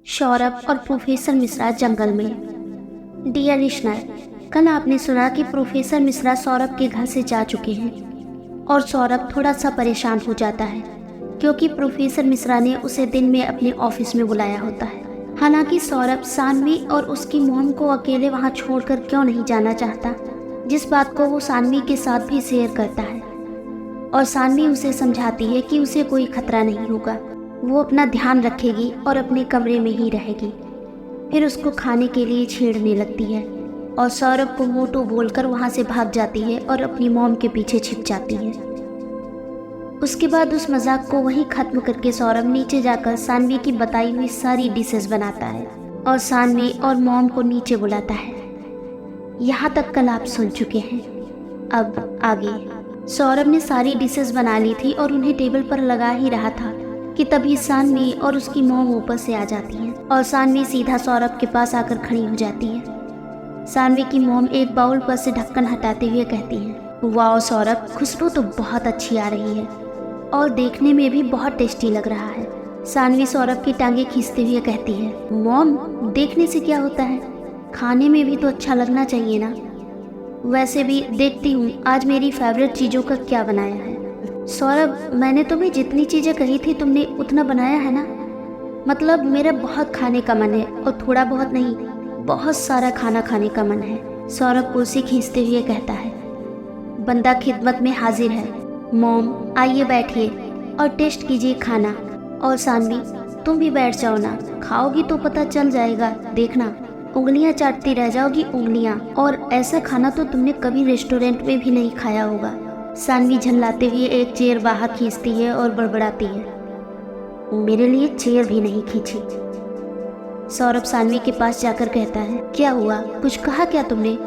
सौरभ और प्रोफेसर मिश्रा जंगल में। Dear listener, कल आपने सुना कि प्रोफेसर मिश्रा सौरभ के घर से जा चुके हैं और सौरभ थोड़ा सा परेशान हो जाता है क्योंकि प्रोफेसर मिश्रा ने उसे दिन में अपने ऑफिस में बुलाया होता है। हालांकि सौरभ सानवी और उसकी मोम को अकेले वहां छोड़कर क्यों नहीं जाना चाहता, जिस बात को वो सानवी के साथ भी शेयर करता है और सानवी उसे समझाती है कि उसे कोई खतरा नहीं होगा, वो अपना ध्यान रखेगी और अपने कमरे में ही रहेगी। फिर उसको खाने के लिए छेड़ने लगती है और सौरभ को मोटू बोलकर वहाँ से भाग जाती है और अपनी मॉम के पीछे छिप जाती है। उसके बाद उस मजाक को वहीं ख़त्म करके सौरभ नीचे जाकर सानवी की बताई हुई सारी डिशेस बनाता है और सानवी और मॉम को नीचे बुलाता है। यहाँ तक कल आप सुन चुके हैं। अब आगे। सौरभ ने सारी डिशेस बना ली थी और उन्हें टेबल पर लगा ही रहा था कि तभी सानवी और उसकी मॉम ऊपर से आ जाती है और सानवी सीधा सौरभ के पास आकर खड़ी हो जाती है। सानवी की मॉम एक बाउल पर से ढक्कन हटाते हुए कहती है, वाह सौरभ, खुशबू तो बहुत अच्छी आ रही है और देखने में भी बहुत टेस्टी लग रहा है। सानवी सौरभ की टांगे खींचते हुए कहती है, मॉम, देखने से क्या होता है, खाने में भी तो अच्छा लगना चाहिए ना। वैसे भी देखती हूँ आज मेरी फेवरेट चीज़ों का क्या बनाया है। सौरभ, मैंने तुम्हें जितनी चीज़ें कही थी तुमने उतना बनाया है ना। मतलब मेरा बहुत खाने का मन है और थोड़ा बहुत नहीं, बहुत सारा खाना खाने का मन है। सौरभ कुर्सी खींचते हुए कहता है, बंदा खिदमत में हाजिर है। मॉम, आइए बैठिए और टेस्ट कीजिए खाना। और सानवी, तुम भी बैठ जाओ ना, खाओगी तो पता चल जाएगा, देखना उंगलियां चाटती रह जाओगी, उंगलियां। और ऐसा खाना तो तुमने कभी रेस्टोरेंट में भी नहीं खाया होगा। सानवी झल्लाते हुए एक चेयर बाहर खींचती है और बड़बड़ाती है, मेरे लिए चेयर भी नहीं खींची। सौरभ सानवी के पास जाकर कहता है, क्या हुआ, कुछ कहा क्या तुमने?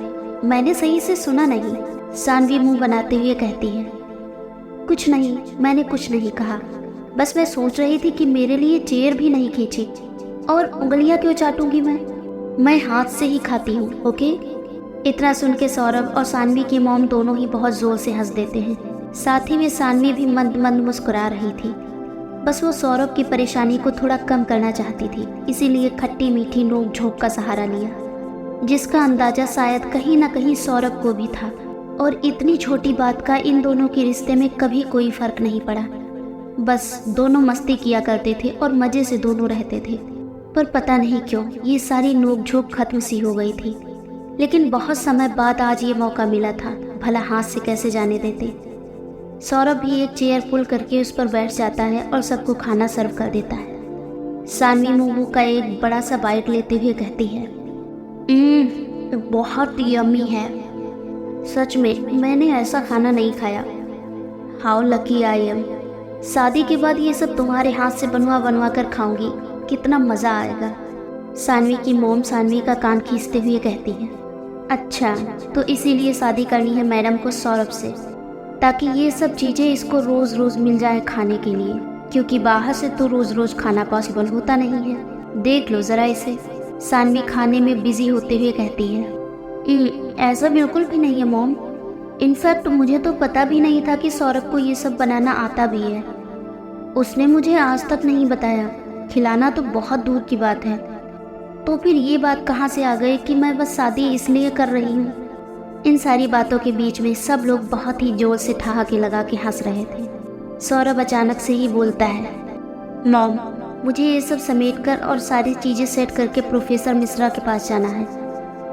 मैंने सही से सुना नहीं। सानवी मुंह बनाते हुए कहती है, कुछ नहीं, मैंने कुछ नहीं कहा, बस मैं सोच रही थी कि मेरे लिए चेयर भी नहीं खींची और उंगलियां क्यों चाटूंगी मैं हाथ से ही खाती हूँ, ओके। इतना सुन के सौरभ और सानवी की मॉम दोनों ही बहुत जोर से हंस देते हैं। साथ ही में सानवी भी मंद मंद मुस्कुरा रही थी। बस वो सौरभ की परेशानी को थोड़ा कम करना चाहती थी, इसीलिए खट्टी मीठी नोक झोंक का सहारा लिया, जिसका अंदाजा शायद कहीं ना कहीं सौरभ को भी था। और इतनी छोटी बात का इन दोनों के रिश्ते में कभी कोई फर्क नहीं पड़ा। बस दोनों मस्ती किया करते थे और मजे से दोनों रहते थे। पर पता नहीं क्यों ये सारी नोक झोंक खत्म सी हो गई थी। लेकिन बहुत समय बाद आज ये मौका मिला था, भला हाथ से कैसे जाने देते। सौरभ भी एक चेयर पुल करके उस पर बैठ जाता है और सबको खाना सर्व कर देता है। सानवी मोमो का एक बड़ा सा बाइट लेते हुए कहती है, बहुत यम्मी है, सच में मैंने ऐसा खाना नहीं खाया। हाउ लकी आई एम, शादी के बाद ये सब तुम्हारे हाथ से बनवा बनवा कर खाऊंगी, कितना मज़ा आएगा। सानवी की मोम सानवी का कान खींचते हुए कहती है, अच्छा तो इसीलिए शादी करनी है मैडम को सौरभ से, ताकि ये सब चीज़ें इसको रोज़ रोज़ मिल जाए खाने के लिए, क्योंकि बाहर से तो रोज़ रोज़ खाना पॉसिबल होता नहीं है। देख लो ज़रा इसे। सानवी खाने में बिजी होते हुए कहती है, ऐसा बिल्कुल भी नहीं है मॉम, इनफैक्ट मुझे तो पता भी नहीं था कि सौरभ को ये सब बनाना आता भी है। उसने मुझे आज तक नहीं बताया, खिलाना तो बहुत दूर की बात है। तो फिर ये बात कहाँ से आ गई कि मैं बस शादी इसलिए कर रही हूँ। इन सारी बातों के बीच में सब लोग बहुत ही जोर से ठहाके लगा के हंस रहे थे। सौरभ अचानक से ही बोलता है, मॉम, मुझे ये सब समेटकर और सारी चीज़ें सेट करके प्रोफेसर मिश्रा के पास जाना है,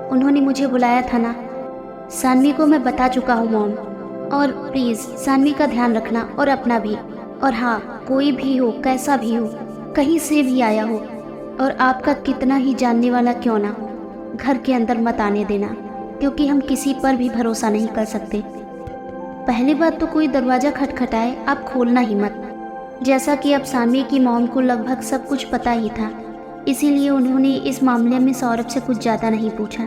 उन्होंने मुझे बुलाया था ना। सानवी को मैं बता चुका हूँ मॉम, और प्लीज़ सानवी का ध्यान रखना और अपना भी। और हाँ, कोई भी हो, कैसा भी हो, कहीं से भी आया हो और आपका कितना ही जानने वाला क्यों ना, घर के अंदर मत आने देना, क्योंकि हम किसी पर भी भरोसा नहीं कर सकते। पहली बात तो कोई दरवाज़ा खटखटाए आप खोलना ही मत। जैसा कि अब सानवी की मॉम को लगभग सब कुछ पता ही था, इसीलिए उन्होंने इस मामले में सौरभ से कुछ ज़्यादा नहीं पूछा,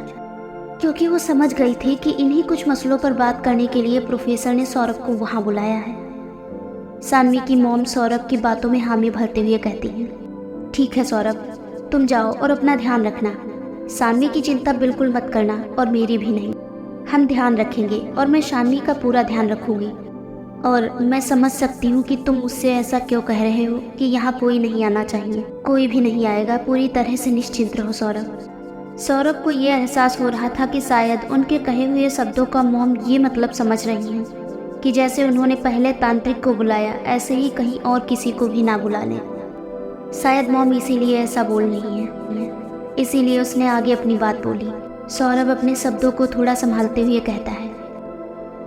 क्योंकि वो समझ गई थी कि इन्हीं कुछ मसलों पर बात करने के लिए प्रोफेसर ने सौरभ को वहाँ बुलाया है। सानवी की मॉम सौरभ की बातों में हामी भरते हुए कहती है, ठीक है सौरभ, तुम जाओ और अपना ध्यान रखना। सानवी की चिंता बिल्कुल मत करना और मेरी भी नहीं, हम ध्यान रखेंगे और मैं सानवी का पूरा ध्यान रखूंगी। और मैं समझ सकती हूँ कि तुम मुझसे ऐसा क्यों कह रहे हो कि यहाँ कोई नहीं आना चाहिए। कोई भी नहीं आएगा, पूरी तरह से निश्चिंत रहो सौरभ। सौरभ को ये एहसास हो रहा था कि शायद उनके कहे हुए शब्दों का मॉम ये मतलब समझ रही हैं कि जैसे उन्होंने पहले तांत्रिक को बुलाया, ऐसे ही कहीं और किसी को भी ना बुला लें। शायद मॉम इसीलिए ऐसा बोल रही है। इसीलिए उसने आगे अपनी बात बोली। सौरभ अपने शब्दों को थोड़ा संभालते हुए कहता है,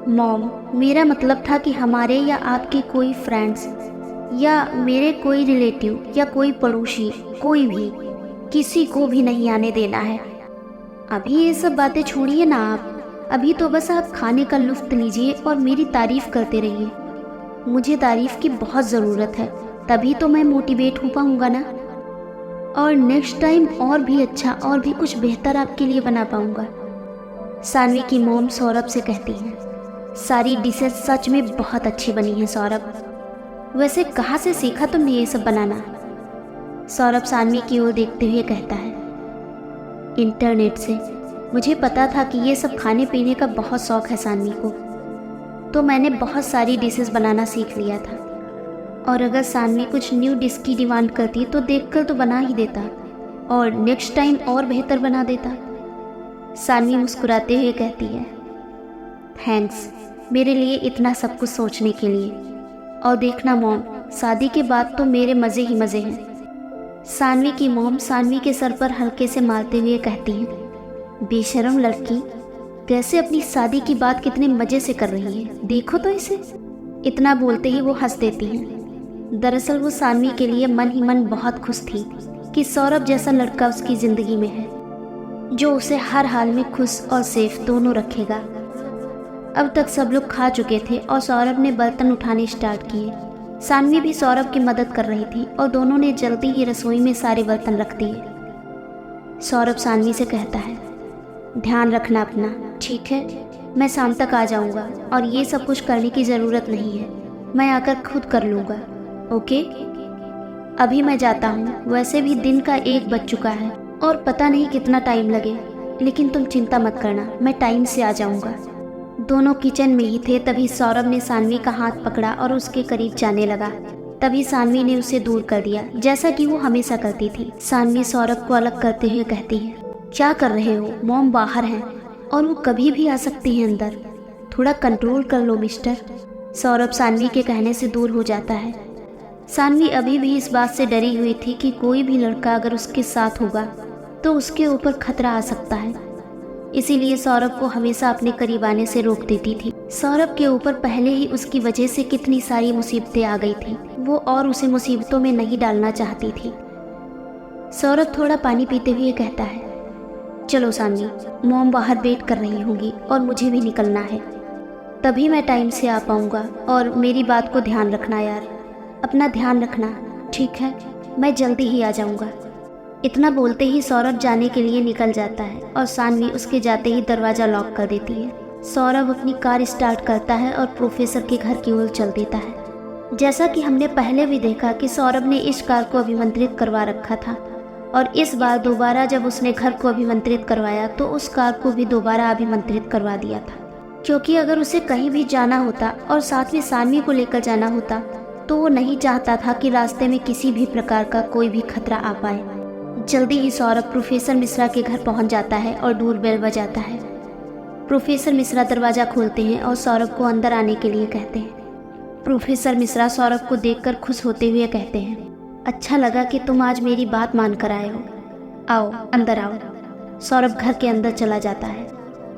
मॉम, मेरा मतलब था कि हमारे या आपके कोई फ्रेंड्स या मेरे कोई रिलेटिव या कोई पड़ोसी, कोई भी, किसी को भी नहीं आने देना है। अभी ये सब बातें छोड़िए ना आप। अभी तो बस आप खाने का लुत्फ लीजिए और मेरी तारीफ करते रहिए। मुझे तारीफ की बहुत ज़रूरत है, तभी तो मैं मोटिवेट हो पाऊँगा ना, और नेक्स्ट टाइम और भी अच्छा और भी कुछ बेहतर आपके लिए बना पाऊँगा। सानवी की मॉम सौरभ से कहती है, सारी डिशेस सच में बहुत अच्छी बनी हैं सौरभ। वैसे कहाँ से सीखा तुमने ये सब बनाना? सौरभ सानवी की ओर देखते हुए कहता है, इंटरनेट से। मुझे पता था कि ये सब खाने पीने का बहुत शौक है सानवी को, तो मैंने बहुत सारी डिशेस बनाना सीख लिया था। और अगर सानवी कुछ न्यू डिश की डिमांड करती तो देखकर तो बना ही देता और नेक्स्ट टाइम और बेहतर बना देता। सानवी मुस्कुराते हुए कहती है, थैंक्स मेरे लिए इतना सब कुछ सोचने के लिए। और देखना मॉम, शादी के बाद तो मेरे मज़े ही मज़े हैं। सानवी की मॉम सानवी के सर पर हल्के से मारते हुए कहती है, बेशर्म लड़की, कैसे अपनी शादी की बात कितने मज़े से कर रही है, देखो तो इसे। इतना बोलते ही वो हंस देती हैं। दरअसल वो सानवी के लिए मन ही मन बहुत खुश थी कि सौरभ जैसा लड़का उसकी ज़िंदगी में है, जो उसे हर हाल में खुश और सेफ दोनों रखेगा। अब तक सब लोग खा चुके थे और सौरभ ने बर्तन उठाने स्टार्ट किए। सानवी भी सौरभ की मदद कर रही थी और दोनों ने जल्दी ही रसोई में सारे बर्तन रख दिए। सौरभ सानवी से कहता है, ध्यान रखना अपना, ठीक है? मैं शाम तक आ जाऊंगा और ये सब कुछ करने की ज़रूरत नहीं है, मैं आकर खुद कर लूँगा, ओके? अभी मैं जाता हूँ। वैसे भी दिन का 1 बज चुका है और पता नहीं कितना टाइम लगे, लेकिन तुम चिंता मत करना, मैं टाइम से आ जाऊँगा। दोनों किचन में ही थे, तभी सौरभ ने सानवी का हाथ पकड़ा और उसके करीब जाने लगा। तभी सानवी ने उसे दूर कर दिया, जैसा कि वो हमेशा करती थी। सानवी सौरभ को अलग करते हुए कहती है, क्या कर रहे हो? मॉम बाहर हैं और वो कभी भी आ सकती हैं अंदर, थोड़ा कंट्रोल कर लो मिस्टर। सौरभ सानवी के कहने से दूर हो जाता है। सानवी अभी भी इस बात से डरी हुई थी कि कोई भी लड़का अगर उसके साथ होगा तो उसके ऊपर खतरा आ सकता है। इसीलिए सौरभ को हमेशा अपने करीब आने से रोक देती थी। सौरभ के ऊपर पहले ही उसकी वजह से कितनी सारी मुसीबतें आ गई थी, वो और उसे मुसीबतों में नहीं डालना चाहती थी। सौरभ थोड़ा पानी पीते हुए कहता है, चलो सानवी, मॉम बाहर वेट कर रही होंगी और मुझे भी निकलना है, तभी मैं टाइम से आ पाऊंगा। और मेरी बात को ध्यान रखना यार, अपना ध्यान रखना, ठीक है? मैं जल्दी ही आ जाऊंगा। इतना बोलते ही सौरभ जाने के लिए निकल जाता है और सानवी उसके जाते ही दरवाज़ा लॉक कर देती है। सौरभ अपनी कार स्टार्ट करता है और प्रोफेसर के घर की ओर चल देता है। जैसा कि हमने पहले भी देखा कि सौरभ ने इस कार को अभिमंत्रित करवा रखा था और इस बार दोबारा जब उसने घर को अभिमंत्रित करवाया तो उस कार को भी दोबारा अभिमंत्रित करवा दिया था, क्योंकि अगर उसे कहीं भी जाना होता और साथ में सानवी को लेकर जाना होता तो वो नहीं चाहता था कि रास्ते में किसी भी प्रकार का कोई भी खतरा आ पाए। जल्दी ही सौरभ प्रोफेसर मिश्रा के घर पहुंच जाता है और डोरबेल बजाता है। प्रोफेसर मिश्रा दरवाज़ा खोलते हैं और सौरभ को अंदर आने के लिए कहते हैं। प्रोफेसर मिश्रा सौरभ को देखकर खुश होते हुए कहते हैं, अच्छा लगा कि तुम आज मेरी बात मान कर आए हो, आओ अंदर आओ। सौरभ घर के अंदर चला जाता है।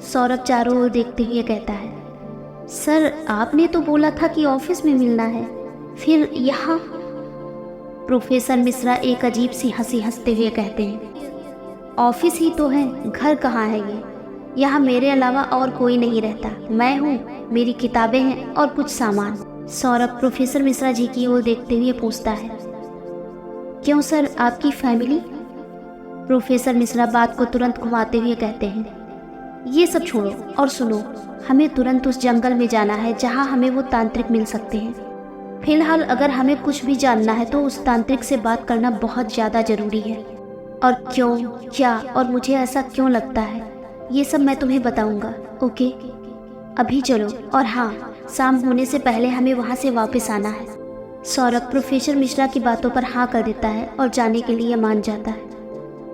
सौरभ चारों ओर देखते हुए कहता है, सर आपने तो बोला था कि ऑफिस में मिलना है, फिर यहाँ? प्रोफेसर मिश्रा एक अजीब सी हंसी हंसते हुए कहते हैं, ऑफिस ही तो है, घर कहाँ है ये? यहाँ मेरे अलावा और कोई नहीं रहता, मैं हूँ, मेरी किताबें हैं और कुछ सामान। सौरभ प्रोफेसर मिश्रा जी की ओर देखते हुए पूछता है, क्यों सर, आपकी फैमिली? प्रोफेसर मिश्रा बात को तुरंत घुमाते हुए कहते हैं, ये सब छोड़ो और सुनो, हमें तुरंत उस जंगल में जाना है जहाँ हमें वो तांत्रिक मिल सकते हैं। फिलहाल अगर हमें कुछ भी जानना है तो उस तांत्रिक से बात करना बहुत ज़्यादा ज़रूरी है, और क्यों, क्या और मुझे ऐसा क्यों लगता है, ये सब मैं तुम्हें बताऊंगा, ओके? अभी चलो। और हाँ, शाम होने से पहले हमें वहाँ से वापस आना है। सौरभ प्रोफेसर मिश्रा की बातों पर हाँ कर देता है और जाने के लिए मान जाता है,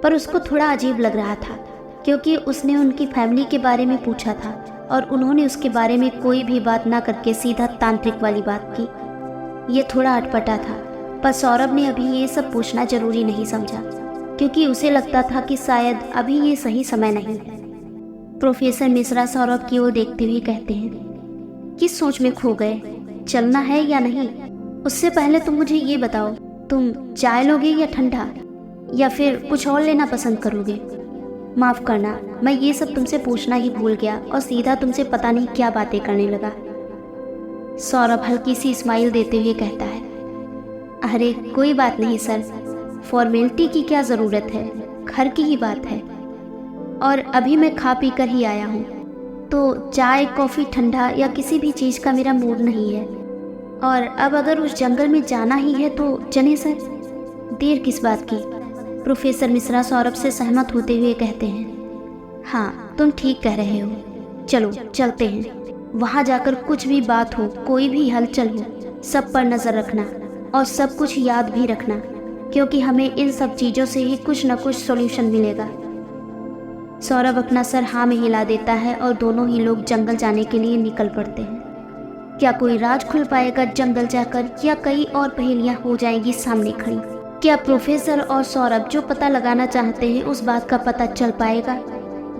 पर उसको थोड़ा अजीब लग रहा था क्योंकि उसने उनकी फैमिली के बारे में पूछा था और उन्होंने उसके बारे में कोई भी बात ना करके सीधा तांत्रिक वाली बात की। ये थोड़ा अटपटा था, पर सौरभ ने अभी ये सब पूछना जरूरी नहीं समझा क्योंकि उसे लगता था कि शायद अभी ये सही समय नहीं है। प्रोफेसर मिश्रा सौरभ की ओर देखते हुए कहते हैं, किस सोच में खो गए, चलना है या नहीं? उससे पहले तुम मुझे ये बताओ, तुम चाय लोगे या ठंडा, या फिर कुछ और लेना पसंद करोगे? माफ़ करना, मैं ये सब तुमसे पूछना ही भूल गया और सीधा तुमसे पता नहीं क्या बातें करने लगा। सौरभ हल्की सी स्माइल देते हुए कहता है, अरे कोई बात नहीं सर, फॉर्मेलिटी की क्या ज़रूरत है, घर की ही बात है। और अभी मैं खा पी कर ही आया हूँ, तो चाय कॉफ़ी ठंडा या किसी भी चीज़ का मेरा मूड नहीं है। और अब अगर उस जंगल में जाना ही है तो चलें सर, देर किस बात की? प्रोफेसर मिश्रा सौरभ से सहमत होते हुए कहते हैं, हाँ तुम ठीक कह रहे हो, चलो चलते हैं। वहाँ जाकर कुछ भी बात हो, कोई भी हलचल हो, सब पर नज़र रखना और सब कुछ याद भी रखना, क्योंकि हमें इन सब चीज़ों से ही कुछ न कुछ सॉल्यूशन मिलेगा। सौरभ अपना सर हाँ में हिला देता है और दोनों ही लोग जंगल जाने के लिए निकल पड़ते हैं। क्या कोई राज खुल पाएगा जंगल जाकर, या कई और पहेलियां हो जाएंगी सामने खड़ी? क्या प्रोफेसर और सौरभ जो पता लगाना चाहते हैं उस बात का पता चल पाएगा?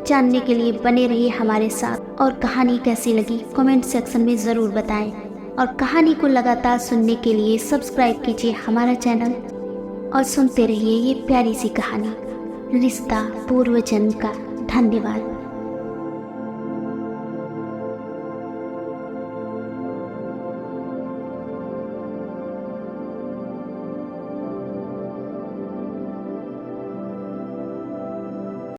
जानने के लिए बने रहिए हमारे साथ। और कहानी कैसी लगी कमेंट सेक्शन में ज़रूर बताएं, और कहानी को लगातार सुनने के लिए सब्सक्राइब कीजिए हमारा चैनल और सुनते रहिए ये प्यारी सी कहानी रिश्ता पूर्व जन्म का। धन्यवाद।